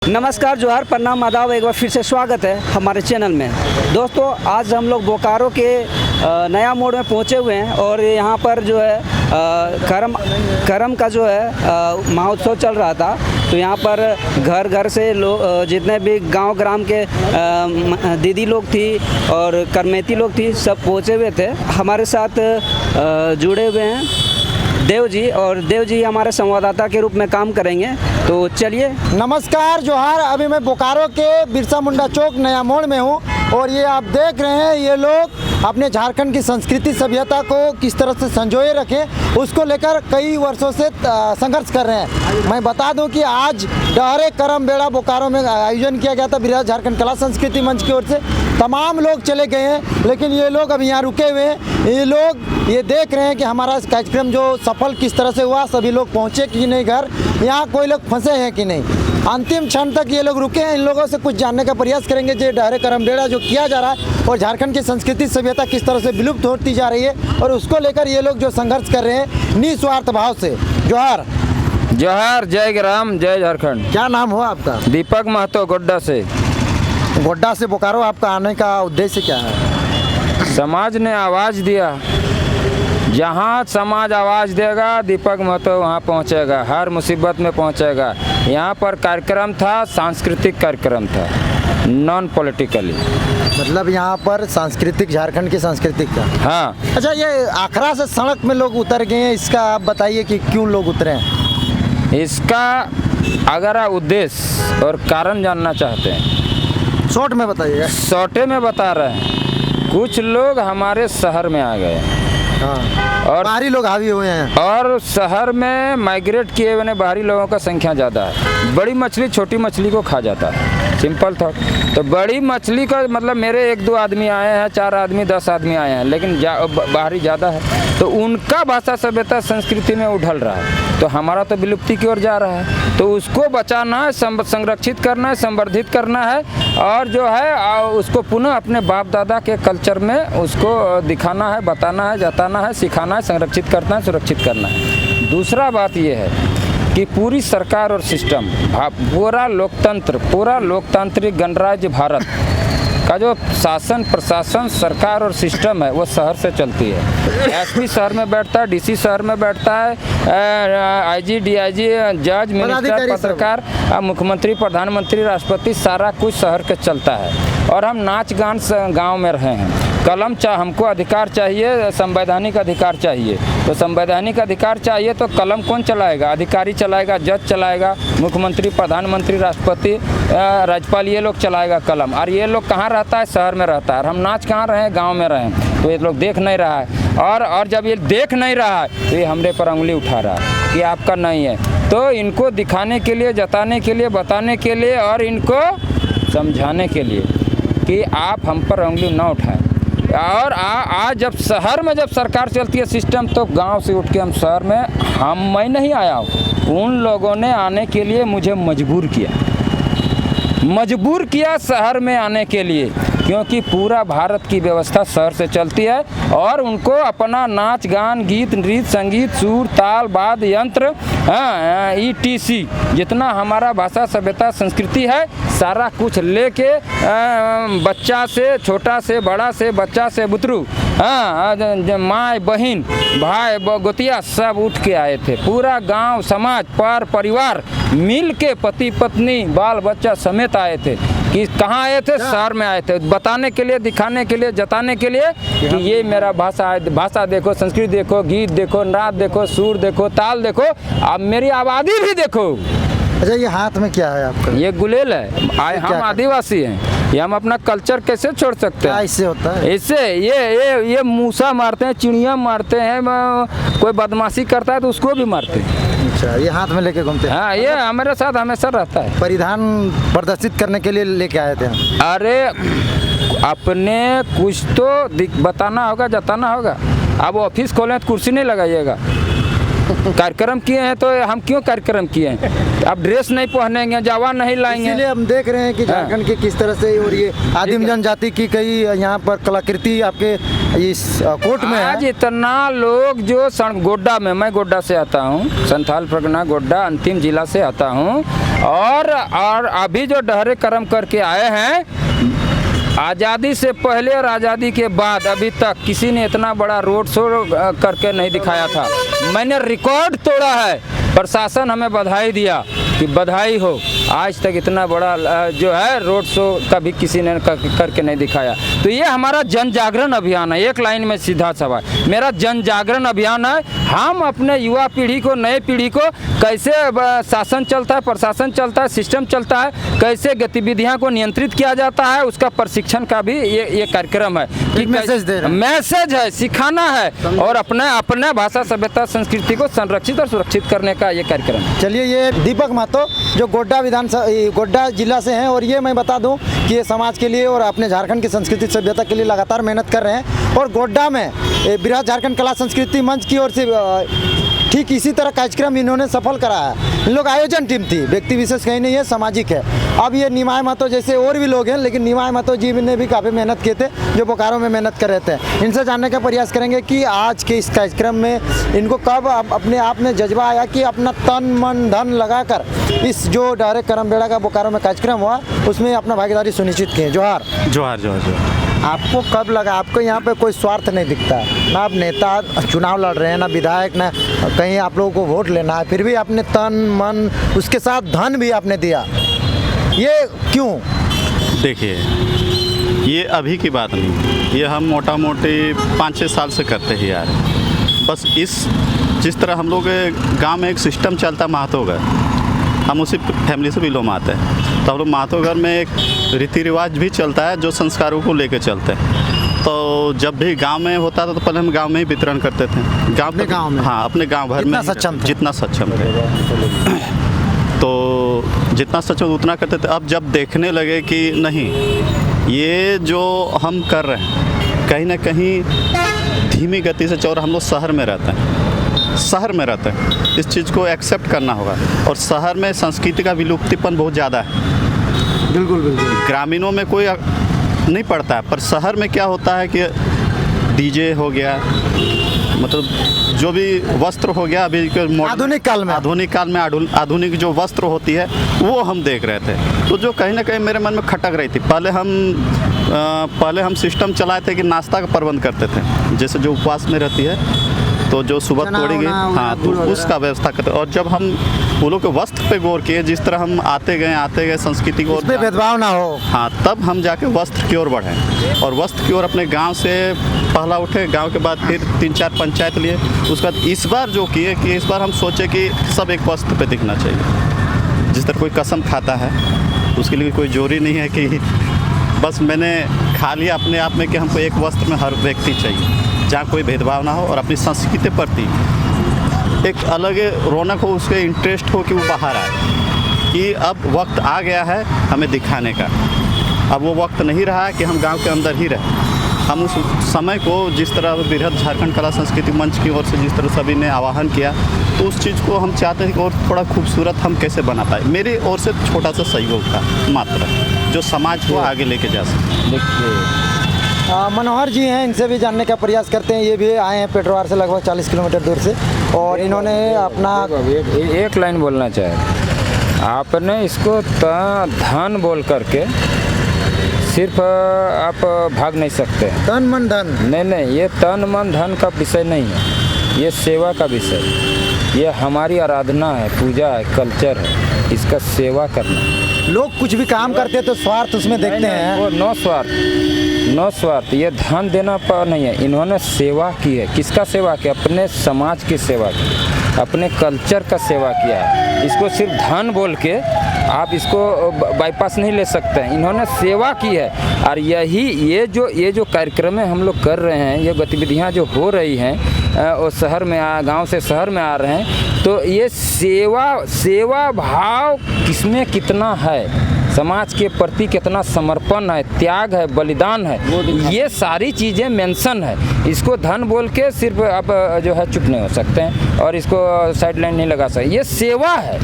नमस्कार, जोहार, प्रणाम, आदाब। एक बार फिर से स्वागत है हमारे चैनल में। दोस्तों, आज हम लोग बोकारो के नया मोड़ में पहुंचे हुए हैं और यहाँ पर जो है करम का जो है महोत्सव चल रहा था। तो यहाँ पर घर घर से लोग, जितने भी गांव ग्राम के दीदी लोग थी और करमेती लोग थी, सब पहुँचे हुए थे। हमारे साथ जुड़े हुए हैं देव जी, और देव जी हमारे संवाददाता के रूप में काम करेंगे। तो चलिए। नमस्कार, जोहार। अभी मैं बोकारो के बिरसा मुंडा चौक नया मोड़ में हूँ और ये आप देख रहे हैं, ये लोग अपने झारखंड की संस्कृति सभ्यता को किस तरह से संजोए रखें, उसको लेकर कई वर्षों से संघर्ष कर रहे हैं। मैं बता दूं कि आज डहरे करम बेड़ा बोकारो में आयोजन किया गया था बिरसा झारखंड कला संस्कृति मंच की ओर से। तमाम लोग चले गए हैं, लेकिन ये लोग अभी यहाँ रुके हुए हैं। ये लोग ये देख रहे हैं कि हमारा कार्यक्रम जो सफल किस तरह से हुआ, सभी लोग पहुँचे कि नहीं घर, यहाँ कोई लोग फंसे हैं कि नहीं। अंतिम क्षण तक ये लोग रुके हैं। इन लोगों से कुछ जानने का प्रयास करेंगे जो डहरे करम बेड़ा जो किया जा रहा है और झारखंड की संस्कृति सभ्यता किस तरह से विलुप्त होती जा रही है, और उसको लेकर ये लोग जो संघर्ष कर रहे हैं निस्वार्थ भाव से। जोहार। जोहार, जय ग्राम, जय झारखंड। क्या नाम हुआ आपका? दीपक महतो, गोड्डा से। गोड्डा से बोकारो आपका आने का उद्देश्य क्या है? समाज ने आवाज़ दिया, जहाँ समाज आवाज़ देगा दीपक महतो वहाँ पहुँचेगा, हर मुसीबत में पहुँचेगा। यहाँ पर कार्यक्रम था, सांस्कृतिक कार्यक्रम था, नॉन पॉलिटिकली। मतलब यहाँ पर सांस्कृतिक, झारखंड की सांस्कृतिक का। हाँ। अच्छा, ये आखरा से सड़क में लोग उतर गए हैं, इसका आप बताइए कि क्यों लोग उतरे हैं? इसका अगर आप उद्देश्य और कारण जानना चाहते हैं, शॉर्ट में बताइए। शॉर्टे में बता रहे हैं। कुछ लोग हमारे शहर में आ गए, हाँ, और बाहरी लोग हावी हुए हैं, और शहर में माइग्रेट किए हुए बाहरी लोगों का संख्या ज़्यादा है। बड़ी मछली छोटी मछली को खा जाता है, सिंपल था। तो बड़ी मछली का मतलब मेरे 1-2 आदमी आए हैं, 4 आदमी 10 आदमी आए हैं, लेकिन बाहरी ज़्यादा है। तो उनका भाषा सभ्यता संस्कृति में उढल रहा है, तो हमारा तो विलुप्ति की ओर जा रहा है। तो उसको बचाना है, संरक्षित करना है, संवर्धित करना है, और जो है उसको पुनः अपने बाप दादा के कल्चर में उसको दिखाना है, बताना है, जताना है, सिखाना है, संरक्षित करना है, सुरक्षित करना है। दूसरा बात यह है कि पूरी सरकार और सिस्टम, पूरा लोकतंत्र, पूरा लोकतांत्रिक गणराज्य भारत का जो शासन, प्रशासन, सरकार और सिस्टम है, वो शहर से चलती है। एसपी शहर में बैठता है, डीसी शहर में बैठता है, आईजी, डीआईजी, जज, मिनिस्टर, पत्रकार, मुख्यमंत्री, प्रधानमंत्री, राष्ट्रपति, सारा कुछ शहर के चलता है। और हम नाच गान गांव में रहे हैं। कलम हमको अधिकार चाहिए, संवैधानिक अधिकार चाहिए। तो संवैधानिक अधिकार चाहिए तो कलम कौन चलाएगा? अधिकारी चलाएगा, जज चलाएगा, मुख्यमंत्री, प्रधानमंत्री, राष्ट्रपति, राज्यपाल, ये लोग चलाएगा कलम। और ये लोग कहाँ रहता है? शहर में रहता है। और हम नाच कहाँ रहे हैं? गाँव में रहे हैं। तो ये लोग देख नहीं रहा है, और जब ये देख नहीं रहा है तो ये हमरे पर उंगली उठा रहा है कि आपका नहीं है। तो इनको दिखाने के लिए, जताने के लिए, बताने के लिए और इनको समझाने के लिए कि आप हम पर उंगली ना उठाएं। और आज जब शहर में जब सरकार चलती है सिस्टम, तो गांव से उठ के हम शहर में, मैं नहीं आया हूँ, उन लोगों ने आने के लिए मुझे मजबूर किया शहर में आने के लिए, क्योंकि पूरा भारत की व्यवस्था शहर से चलती है। और उनको अपना नाच गान, गीत, नृत्य, संगीत, सुर, ताल, वाद्य यंत्र, ETC जितना हमारा भाषा, सभ्यता, संस्कृति है, सारा कुछ लेके बच्चा से, छोटा से, बड़ा से, बच्चा से बुतरू, माँ बहन, भाई गोतिया, सब उठ के आए थे। पूरा गांव, समाज, परिवार मिल के, पति पत्नी, बाल बच्चा समेत आए थे। कि कहाँ आए थे? शहर में आए थे, बताने के लिए, दिखाने के लिए, जताने के लिए कि ये मेरा भाषा है। भाषा देखो, संस्कृति देखो, गीत देखो, नाच देखो, सुर देखो, ताल देखो, अब मेरी आबादी भी देखो। अच्छा, ये हाथ में क्या है आपका? ये गुलेल है। हम आदिवासी हैं, ये हम अपना कल्चर कैसे छोड़ सकते हैं? इससे होता है, इससे ये मूसा मारते हैं, चिड़िया मारते हैं, कोई बदमाशी करता है तो उसको भी मारते हैं। अच्छा, ये हाथ में लेके घूमते हैं? हाँ, ये हमारे साथ हमेशा रहता है। परिधान प्रदर्शित करने के लिए लेके आए थे हम। अरे अपने कुछ तो बताना होगा, जताना होगा। अब ऑफिस खोलें तो कुर्सी नहीं लगाइएगा, कार्यक्रम किए हैं तो हम क्यों कार्यक्रम किए हैं? अब ड्रेस नहीं पहनेंगे, जावा नहीं लाएंगे। इसीलिए हम देख रहे हैं कि झारखंड के किस तरह से और ये आदिम जनजाति की कई यहाँ पर कलाकृति आपके इस कोर्ट में आज है। इतना लोग जो गोड्डा में, मैं गोड्डा से आता हूँ, संथाल परगना गोड्डा अंतिम जिला से आता हूँ, और अभी जो डहरे कर्म करके आए हैं, आज़ादी से पहले और आज़ादी के बाद अभी तक किसी ने इतना बड़ा रोड शो करके नहीं दिखाया था। मैंने रिकॉर्ड तोड़ा है, प्रशासन हमें बधाई दिया कि बधाई हो, आज तक इतना बड़ा जो है रोड शो कभी किसी ने करके नहीं दिखाया। तो ये हमारा जन जागरण अभियान है। एक लाइन में सीधा सवाल, मेरा जन जागरण अभियान है। हम अपने युवा पीढ़ी को, नए पीढ़ी को कैसे शासन चलता है, प्रशासन चलता है, सिस्टम चलता है, कैसे गतिविधियां को नियंत्रित किया जाता है, उसका प्रशिक्षण का भी ये कार्यक्रम है कि मैसेज है, सिखाना है और अपने भाषा सभ्यता संस्कृति को संरक्षित और सुरक्षित करने का ये कार्यक्रम है। चलिए, ये दीपक महतो जो गोड्डा जिला से हैं, और ये मैं बता दूं कि ये समाज के लिए और अपने झारखंड की संस्कृति सभ्यता के लिए लगातार मेहनत कर रहे हैं। और गोड्डा में बृहद झारखंड कला संस्कृति मंच की ओर से ठीक इसी तरह कार्यक्रम इन्होंने सफल कराया। इन लोग आयोजन टीम थी, व्यक्ति विशेष कहीं नहीं है, सामाजिक है। अब ये निमाय महतो जैसे और भी लोग हैं, लेकिन निमाय महतो जी ने भी काफ़ी मेहनत किए थे, जो बोकारो में मेहनत कर रहे थे। इनसे जानने का प्रयास करेंगे कि आज के इस कार्यक्रम में इनको कब अपने आप में जज्बा आया कि अपना तन मन धन लगाकर इस जो डहरे करम बेड़ा का बोकारो में कार्यक्रम हुआ उसमें अपना भागीदारी सुनिश्चित किए। जोहार। जोहार जोहार जोहार। आपको कब लगा, आपको यहाँ पे कोई स्वार्थ नहीं दिखता, ना आप नेता चुनाव लड़ रहे हैं, ना विधायक, ना कहीं आप लोगों को वोट लेना है, फिर भी आपने तन मन उसके साथ धन भी आपने दिया, ये क्यों? देखिए, ये अभी की बात नहीं, ये हम मोटा मोटी 5-6 साल से करते ही आ रहे हैं। बस जिस तरह हम लोग गांव में एक सिस्टम चलता महतो घर, हम उसी फैमिली से बिलोंग आते हैं, तो हम लोग महतो घर में एक रीति रिवाज भी चलता है जो संस्कारों को लेकर चलते हैं। तो जब भी गांव में होता था तो पहले हम गांव में ही वितरण करते थे, गांव में। हाँ, अपने गांव भर में जितना सक्षम थे, तो जितना सक्षम उतना करते थे। अब जब देखने लगे कि नहीं, ये जो हम कर रहे हैं कहीं ना कहीं धीमी गति से चल रहा, हम लोग शहर में रहते हैं, इस चीज़ को एक्सेप्ट करना होगा। और शहर में संस्कृति का विलुप्तिपन बहुत ज़्यादा है। बिल्कुल बिल्कुल। ग्रामीणों में कोई नहीं पड़ता है, पर शहर में क्या होता है कि डीजे हो गया, मतलब जो भी वस्त्र हो गया अभी के आधुनिक काल में आधुनिक जो वस्त्र होती है वो हम देख रहे थे, तो जो कहीं ना कहीं मेरे मन में खटक रही थी। पहले हम सिस्टम चलाए थे कि नाश्ता का प्रबंध करते थे, जैसे जो उपवास में रहती है तो जो सुबह तोड़ी गई, हाँ, तो उसका व्यवस्था करते। और जब हम वो लोग के वस्त्र पे गौर किए, जिस तरह हम आते गए संस्कृति को, उसमें भेदभाव ना हो, हाँ, तब हम जाके वस्त्र की ओर बढ़े और वस्त्र की ओर अपने गांव से पहला उठे। गांव के बाद फिर 3-4 पंचायत लिए। उसके बाद इस बार जो किए कि इस बार हम सोचे कि सब एक वस्त्र पे दिखना चाहिए। जिस तरह कोई कसम खाता है उसके लिए कोई जोरी नहीं है कि बस मैंने खा लिया अपने आप में, कि हमको एक वस्त्र में हर व्यक्ति चाहिए, जहाँ कोई भेदभाव ना हो और अपनी संस्कृति प्रति एक अलग रौनक हो, उसके इंटरेस्ट हो कि वो बाहर आए, कि अब वक्त आ गया है हमें दिखाने का। अब वो वक्त नहीं रहा है कि हम गांव के अंदर ही रहें। हम उस समय को जिस तरह बृहद झारखंड कला संस्कृति मंच की ओर से जिस तरह सभी ने आह्वान किया, तो उस चीज़ को हम चाहते हैं कि और थोड़ा खूबसूरत हम कैसे बना पाए। मेरी ओर से छोटा सा सहयोग था मात्र, जो समाज को आगे लेके जा सके। मनोहर जी हैं, इनसे भी जानने का प्रयास करते हैं। ये भी आए हैं पेटरवार से लगभग 40 किलोमीटर दूर से, और इन्होंने अपना एक लाइन बोलना चाहे। आपने इसको धन बोल करके सिर्फ आप भाग नहीं सकते। तन मन धन नहीं, ये तन मन धन का विषय नहीं है, ये सेवा का विषय, ये हमारी आराधना है, पूजा है, कल्चर है, इसका सेवा करना। लोग कुछ भी काम करते हैं तो स्वार्थ उसमें देखते हैं, वो नो स्वार्थ। ये धन देना पर नहीं है, इन्होंने सेवा की है। किसका सेवा किया? अपने समाज की सेवा की, अपने कल्चर का सेवा किया है। इसको सिर्फ धन बोल के आप इसको बाईपास नहीं ले सकते हैं। इन्होंने सेवा की है, और ये जो कार्यक्रम हम लोग कर रहे हैं, ये गतिविधियाँ जो हो रही हैं, और शहर में गांव से शहर में आ रहे हैं, तो ये सेवा भाव किसमें कितना है समाज के प्रति कितना समर्पण है, त्याग है, बलिदान है, ये सारी चीज़ें मेंशन है। इसको धन बोल के सिर्फ आप जो है चुप नहीं हो सकते हैं और इसको साइडलाइन नहीं लगा सकते। ये सेवा है,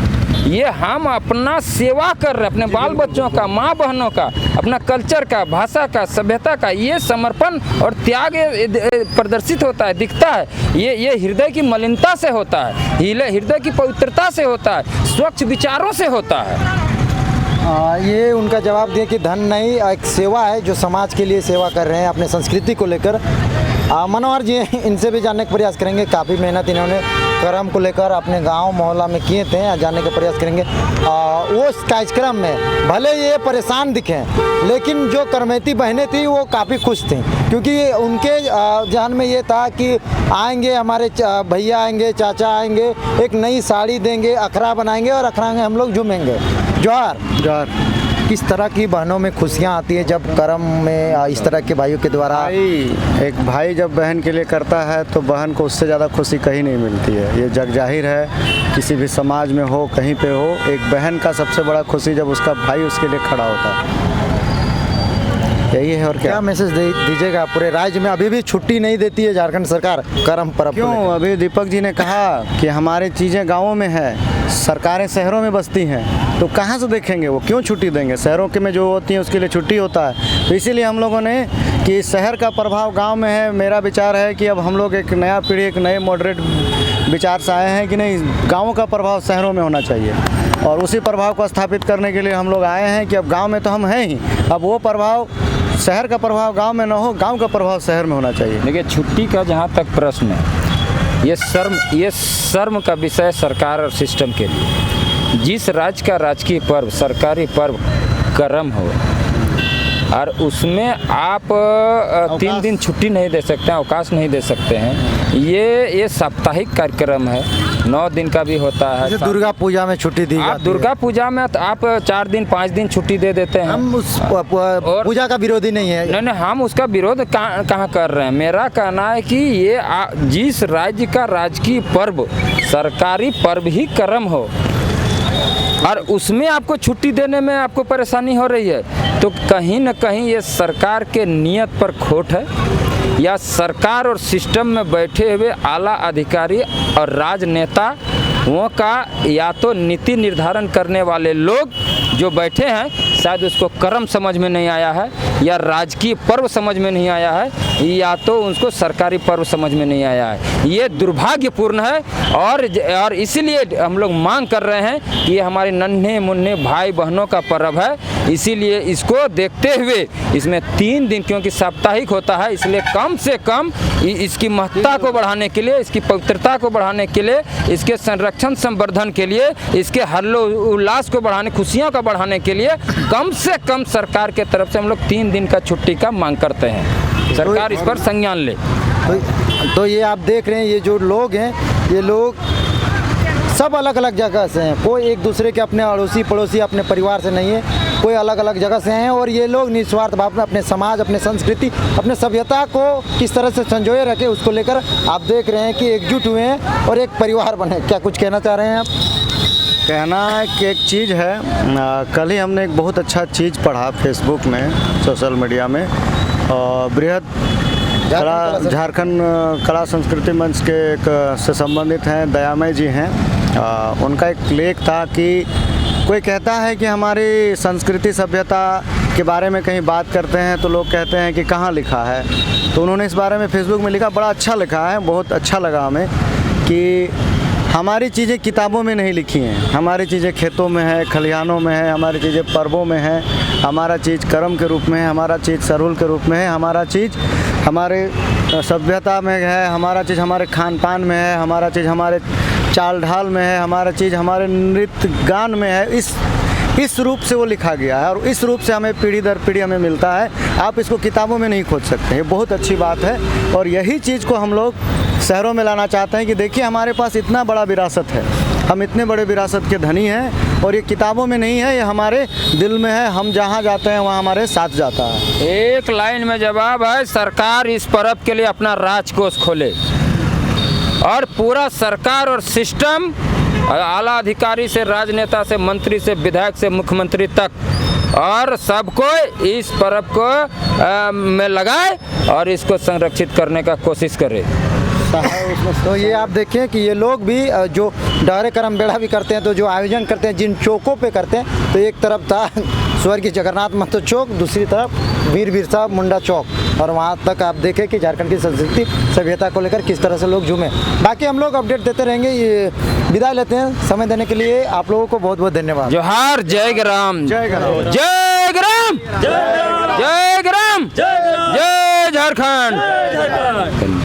ये हम अपना सेवा कर रहे हैं, अपने बाल बच्चों का, माँ बहनों का, अपना कल्चर का, भाषा का, सभ्यता का। ये समर्पण और त्याग प्रदर्शित होता है, दिखता है। ये हृदय की मलिनता से होता है, हृदय की पवित्रता से होता है, स्वच्छ विचारों से होता है। ये उनका जवाब दिया कि धन नहीं, एक सेवा है जो समाज के लिए सेवा कर रहे हैं अपने संस्कृति को लेकर। मनोहर जी, इनसे भी जानने का प्रयास करेंगे। काफ़ी मेहनत इन्होंने कर्म को लेकर अपने गांव मोहल्ला में किए थे, जानने का प्रयास करेंगे। वो कार्यक्रम में भले ये परेशान दिखें, लेकिन जो करमेती बहनें थी वो काफ़ी खुश थी, क्योंकि उनके ध्यान में ये था कि आएंगे हमारे भैया आएंगे, चाचा आएंगे, एक नई साड़ी देंगे, अखरा बनाएंगे और अखरा में हम लोग झूमेंगे। जोहार जोहार। किस तरह की बहनों में खुशियाँ आती है जब कर्म में इस तरह के भाइयों के द्वारा? एक भाई जब बहन के लिए करता है तो बहन को उससे ज़्यादा खुशी कहीं नहीं मिलती है। ये जग जाहिर है, किसी भी समाज में हो, कहीं पे हो, एक बहन का सबसे बड़ा खुशी जब उसका भाई उसके लिए खड़ा होता है। यही है। और क्या मैसेज दीजिएगा? पूरे राज्य में अभी भी छुट्टी नहीं देती है झारखंड सरकार कर्म पर्व? क्यों? अभी दीपक जी ने कहा कि हमारी चीज़ें गाँवों में है, सरकारें शहरों में बसती हैं, तो कहाँ से देखेंगे वो? क्यों छुट्टी देंगे? शहरों के में जो होती हैं उसके लिए छुट्टी होता है। तो इसीलिए हम लोगों ने कि शहर का प्रभाव गांव में है। मेरा विचार है कि अब हम लोग एक नया पीढ़ी, एक नए मॉडरेट विचार से आए हैं कि नहीं, गाँवों का प्रभाव शहरों में होना चाहिए, और उसी प्रभाव को स्थापित करने के लिए हम लोग आए हैं कि अब गाँव में तो हम हैं ही, अब वो प्रभाव, शहर का प्रभाव गांव में न हो, गांव का प्रभाव शहर में होना चाहिए। देखिए, छुट्टी का जहाँ तक प्रश्न है, ये शर्म का विषय सरकार और सिस्टम के लिए। जिस राज्य का राजकीय पर्व, सरकारी पर्व कर्म हो, और उसमें आप 3 दिन छुट्टी नहीं दे सकते हैं, अवकाश नहीं दे सकते हैं। ये साप्ताहिक कार्यक्रम है, 9 दिन का भी होता है। जैसे दुर्गा पूजा में छुट्टी दी आप दुर्गा पूजा में तो आप 4 दिन 5 दिन छुट्टी दे देते हैं। हम उस पूजा का विरोधी नहीं है। नहीं, हम उसका विरोध कहाँ कर रहे हैं। मेरा कहना है कि ये जिस राज्य का राजकीय पर्व, सरकारी पर्व ही कर्म हो, और उसमें आपको छुट्टी देने में आपको परेशानी हो रही है, तो कहीं न कहीं ये सरकार के नियत पर खोट है, या सरकार और सिस्टम में बैठे हुए आला अधिकारी और राजनेता वो का या तो नीति निर्धारण करने वाले लोग जो बैठे हैं, शायद उसको कर्म समझ में नहीं आया है, या राजकीय पर्व समझ में नहीं आया है, या तो उनको सरकारी पर्व समझ में नहीं आया है। ये दुर्भाग्यपूर्ण है, और इसीलिए हम लोग मांग कर रहे हैं कि ये हमारे नन्हे मुन्ने भाई बहनों का पर्व है, इसीलिए इसको देखते हुए इसमें 3 दिन, क्योंकि साप्ताहिक होता है, इसलिए कम से कम इसकी महत्ता को बढ़ाने के लिए, इसकी पवित्रता को बढ़ाने के लिए, इसके संरक्षण संवर्धन के लिए, इसके हर्षो उल्लास को बढ़ाने, खुशियों का बढ़ाने के लिए कम से कम सरकार के तरफ से हम लोग 3 दिन का छुट्टी का मांग करते हैं। सरकार इस पर संज्ञान ले। तो ये आप देख रहे हैं, ये जो लोग हैं, ये लोग सब अलग अलग जगह से हैं। कोई एक दूसरे के अपने अड़ोसी पड़ोसी, अपने परिवार से नहीं है, कोई अलग अलग जगह से हैं, और ये लोग निस्वार्थ भाव में अपने समाज, अपने संस्कृति, अपने सभ्यता को किस तरह से संजोए रखे, उसको लेकर आप देख रहे हैं कि एकजुट हुए हैं और एक परिवार बने। क्या कुछ कहना चाह रहे हैं आप? कहना है कि एक चीज़ है, कल ही हमने एक बहुत अच्छा चीज़ पढ़ा फेसबुक में, सोशल मीडिया में, बृहद झारखंड कला संस्कृति मंच के एक से संबंधित हैं, दयामय जी हैं। उनका एक लेख था कि कोई कहता है कि हमारी संस्कृति सभ्यता के बारे में कहीं बात करते हैं तो लोग कहते हैं कि कहाँ लिखा है। तो उन्होंने इस बारे में फेसबुक में लिखा, बड़ा अच्छा लिखा है, बहुत अच्छा लगा हमें, कि हमारी चीज़ें किताबों में नहीं लिखी हैं, हमारी चीज़ें खेतों में है, खलिहानों में है, हमारी चीज़ें पर्वों में है, हमारा चीज़ कर्म के रूप में है, हमारा चीज़ सरूल के रूप में है, हमारा चीज़ हमारे सभ्यता में है, हमारा चीज़ हमारे खान पान में है, हमारा चीज़ हमारे चाल ढाल में है, हमारा चीज़ हमारे नृत्य गान में है। इस रूप से वो लिखा गया है, और इस रूप से हमें पीढ़ी दर पीढ़ी हमें मिलता है। आप इसको किताबों में नहीं खोज सकते, ये बहुत अच्छी बात है। और यही चीज़ को हम लोग शहरों में लाना चाहते हैं कि देखिए हमारे पास इतना बड़ा विरासत है, हम इतने बड़े विरासत के धनी हैं, और ये किताबों में नहीं है, ये हमारे दिल में है। हम जहाँ जाते हैं वहाँ हमारे साथ जाता है। एक लाइन में जवाब है, सरकार इस पर्व के लिए अपना राजकोष खोले, और पूरा सरकार और सिस्टम, आला अधिकारी से राजनेता से मंत्री से विधायक से मुख्यमंत्री तक, और सबको इस पर्व को में लगाए और इसको संरक्षित करने का कोशिश करे। तो ये आप देखें कि ये लोग भी जो डहरे करम बेड़ा भी करते हैं, तो जो आयोजन करते हैं जिन चौकों पे करते हैं, तो एक तरफ था स्वर्गीय जगन्नाथ महतो चौक, दूसरी तरफ वीर बिरसा मुंडा चौक, और वहाँ तक आप देखें कि झारखंड की संस्कृति सभ्यता को लेकर किस तरह से लोग झूमे। बाकी हम लोग अपडेट देते रहेंगे। ये विदाई लेते हैं, समय देने के लिए आप लोगों को बहुत बहुत धन्यवाद। जोहार, जय ग्राम, जय ग्राम, जय ग्राम, जय ग्राम, जय झारखंड।